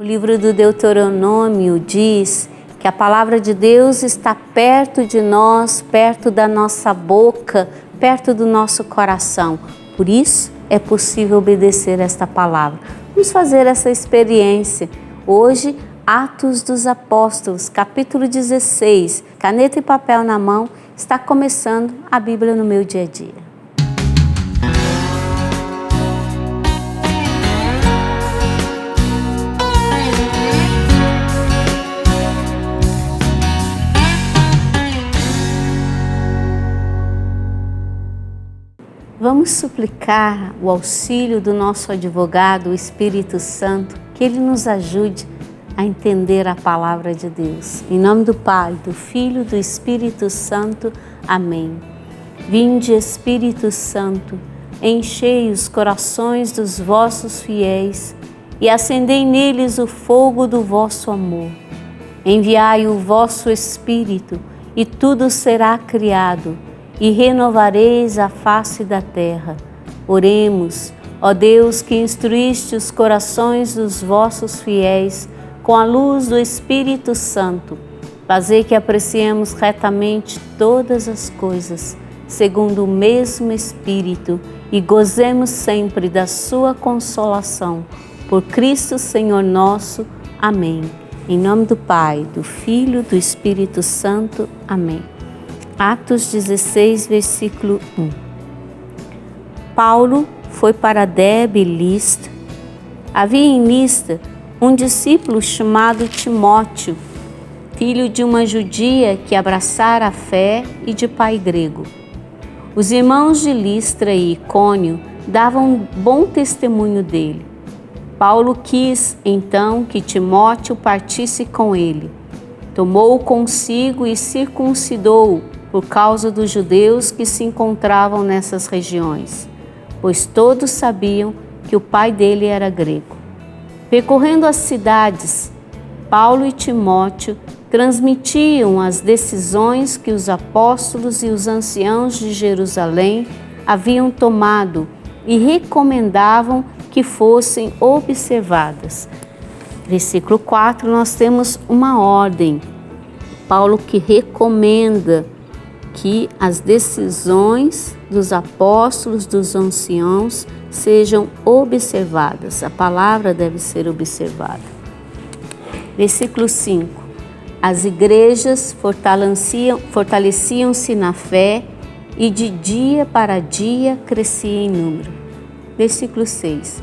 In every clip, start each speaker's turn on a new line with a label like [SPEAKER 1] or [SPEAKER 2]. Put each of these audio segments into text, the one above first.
[SPEAKER 1] livro do Deuteronômio diz que a palavra de Deus está perto de nós, perto da nossa boca, perto do nosso coração. Por isso é possível obedecer esta palavra. Vamos fazer essa experiência. Hoje, Atos dos Apóstolos, capítulo 16, caneta e papel na mão, está começando a Bíblia no meu dia a dia. Vamos suplicar o auxílio do nosso advogado, o Espírito Santo, que ele nos ajude a entender a palavra de Deus. Em nome do Pai, do Filho e do Espírito Santo. Amém. Vinde, Espírito Santo, enchei os corações dos vossos fiéis e acendei neles o fogo do vosso amor. Enviai o vosso Espírito e tudo será criado e renovareis a face da terra. Oremos, ó Deus, que instruíste os corações dos vossos fiéis com a luz do Espírito Santo, fazei que apreciemos retamente todas as coisas, segundo o mesmo Espírito, e gozemos sempre da sua consolação. Por Cristo Senhor nosso. Amém. Em nome do Pai, do Filho e do Espírito Santo. Amém. Atos 16, versículo 1. Paulo foi para Derbe e Listra. Havia em Listra um discípulo chamado Timóteo, filho de uma judia que abraçara a fé e de pai grego. Os irmãos de Listra e Icônio davam bom testemunho dele. Paulo quis, então, que Timóteo partisse com ele. Tomou-o consigo e circuncidou-o por causa dos judeus que se encontravam nessas regiões, pois todos sabiam que o pai dele era grego. Percorrendo as cidades, Paulo e Timóteo transmitiam as decisões que os apóstolos e os anciãos de Jerusalém haviam tomado e recomendavam que fossem observadas. Versículo 4, nós temos uma ordem. Paulo que recomenda que as decisões dos apóstolos, dos anciãos, sejam observadas. A palavra deve ser observada. Versículo 5. As igrejas fortaleciam-se na fé e de dia para dia crescia em número. Versículo 6.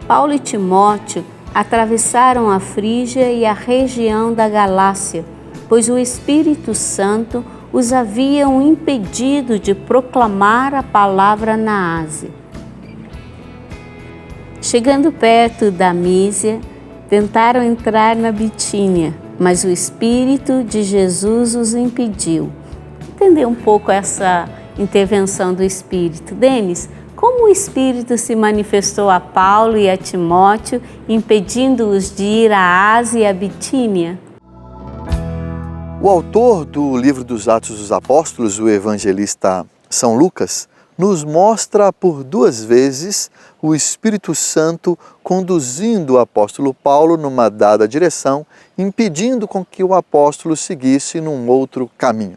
[SPEAKER 1] Paulo e Timóteo atravessaram a Frígia e a região da Galácia, pois o Espírito Santo os haviam impedido de proclamar a palavra na Ásia. Chegando perto da Mísia, tentaram entrar na Bitínia, mas o Espírito de Jesus os impediu. Entender um pouco essa intervenção do Espírito. Denis, como o Espírito se manifestou a Paulo e a Timóteo, impedindo-os de ir à Ásia e à Bitínia?
[SPEAKER 2] O autor do livro dos Atos dos Apóstolos, o evangelista São Lucas, nos mostra por duas vezes o Espírito Santo conduzindo o apóstolo Paulo numa dada direção, impedindo com que o apóstolo seguisse num outro caminho.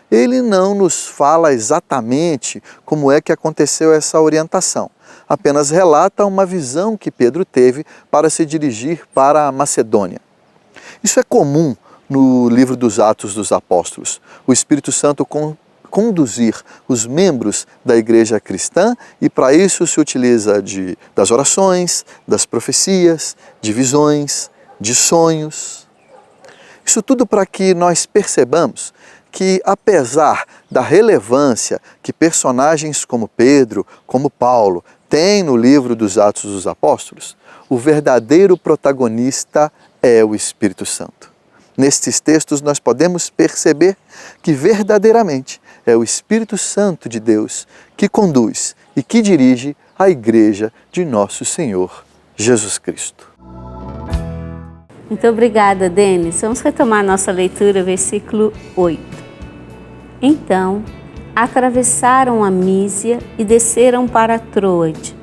[SPEAKER 2] Ele não nos fala exatamente como é que aconteceu essa orientação, apenas relata uma visão que Pedro teve para se dirigir para a Macedônia. Isso é comum no livro dos Atos dos Apóstolos. O Espírito Santo conduzir os membros da igreja cristã e para isso se utiliza das orações, das profecias, de visões, de sonhos. Isso tudo para que nós percebamos que apesar da relevância que personagens como Pedro, como Paulo, têm no livro dos Atos dos Apóstolos, o verdadeiro protagonista é o Espírito Santo. Nestes textos nós podemos perceber que verdadeiramente é o Espírito Santo de Deus que conduz e que dirige a igreja de nosso Senhor Jesus Cristo.
[SPEAKER 1] Muito obrigada, Denis. Vamos retomar nossa leitura, versículo 8. Então, atravessaram a Mísia e desceram para Troade.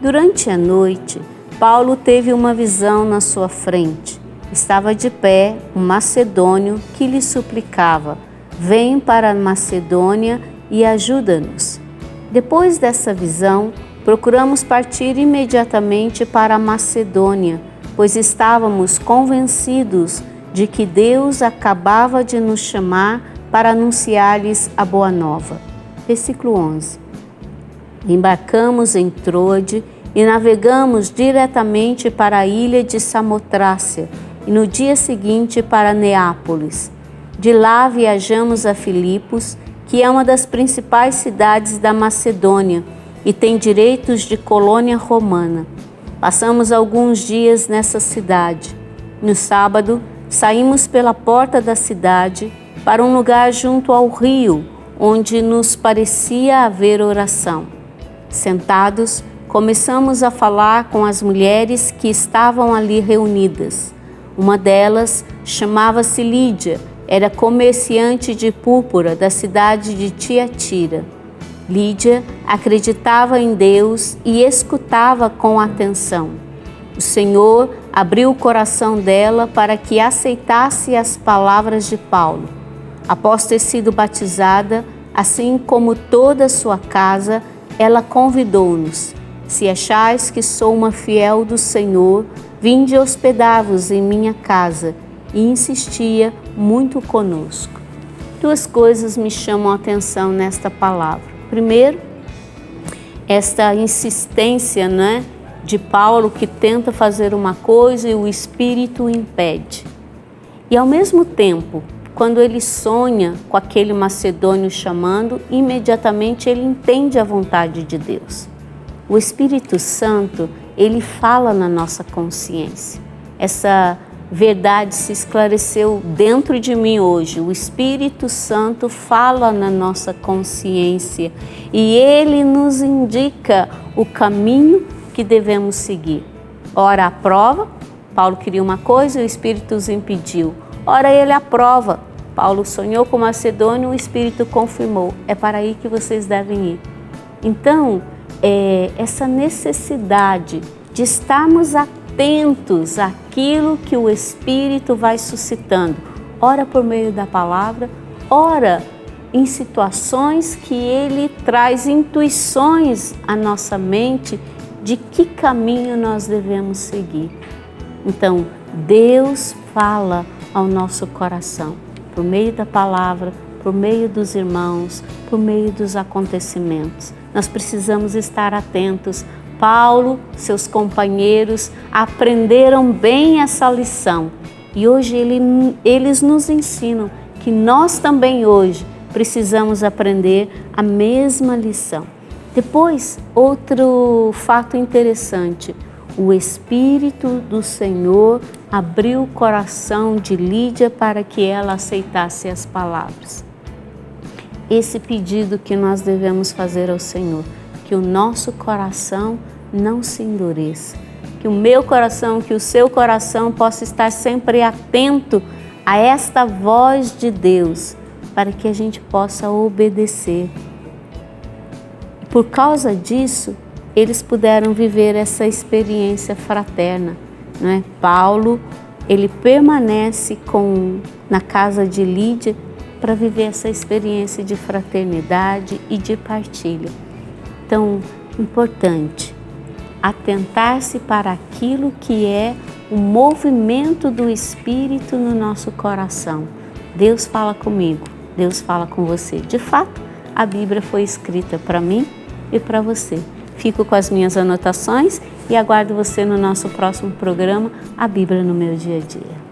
[SPEAKER 1] Durante a noite, Paulo teve uma visão na sua frente. Estava de pé um macedônio que lhe suplicava: vem para a Macedônia e ajuda-nos. Depois dessa visão, procuramos partir imediatamente para a Macedônia, pois estávamos convencidos de que Deus acabava de nos chamar para anunciar-lhes a boa nova. Versículo 11. Embarcamos em Troade e navegamos diretamente para a ilha de Samotrácia e no dia seguinte para Neápolis. De lá viajamos a Filipos, que é uma das principais cidades da Macedônia e tem direitos de colônia romana. Passamos alguns dias nessa cidade. No sábado, saímos pela porta da cidade para um lugar junto ao rio, onde nos parecia haver oração. Sentados, começamos a falar com as mulheres que estavam ali reunidas. Uma delas chamava-se Lídia, era comerciante de púrpura da cidade de Tiatira. Lídia acreditava em Deus e escutava com atenção. O Senhor abriu o coração dela para que aceitasse as palavras de Paulo. Após ter sido batizada, assim como toda a sua casa, ela convidou-nos: se achais que sou uma fiel do Senhor, vinde hospedar-vos em minha casa, e insistia muito conosco. Duas coisas me chamam a atenção nesta palavra. Primeiro, esta insistência, de Paulo, que tenta fazer uma coisa e o Espírito o impede. E ao mesmo tempo, quando ele sonha com aquele macedônio chamando, imediatamente ele entende a vontade de Deus. O Espírito Santo, ele fala na nossa consciência. Essa verdade se esclareceu dentro de mim hoje. O Espírito Santo fala na nossa consciência e ele nos indica o caminho que devemos seguir. Ora aprova, Paulo queria uma coisa e o Espírito os impediu. Ora ele aprova, Paulo sonhou com Macedônia, o Espírito confirmou. É para aí que vocês devem ir. Então, essa necessidade de estarmos atentos àquilo que o Espírito vai suscitando, ora por meio da palavra, ora em situações que ele traz intuições à nossa mente de que caminho nós devemos seguir. Então, Deus fala ao nosso coração, por meio da palavra, por meio dos irmãos, por meio dos acontecimentos. Nós precisamos estar atentos. Paulo, seus companheiros aprenderam bem essa lição e hoje eles nos ensinam que nós também hoje precisamos aprender a mesma lição. Depois, outro fato interessante, o Espírito do Senhor abriu o coração de Lídia para que ela aceitasse as palavras. Esse pedido que nós devemos fazer ao Senhor, que o nosso coração não se endureça, que o meu coração, que o seu coração possa estar sempre atento a esta voz de Deus, para que a gente possa obedecer. Por causa disso, eles puderam viver essa experiência fraterna, Paulo, ele permanece na casa de Lídia para viver essa experiência de fraternidade e de partilha. Então, importante, atentar-se para aquilo que é o movimento do Espírito no nosso coração. Deus fala comigo, Deus fala com você. De fato, a Bíblia foi escrita para mim e para você. Fico com as minhas anotações e aguardo você no nosso próximo programa, A Bíblia no Meu Dia a Dia.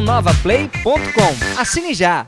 [SPEAKER 3] radionovaplay.com. Assine já!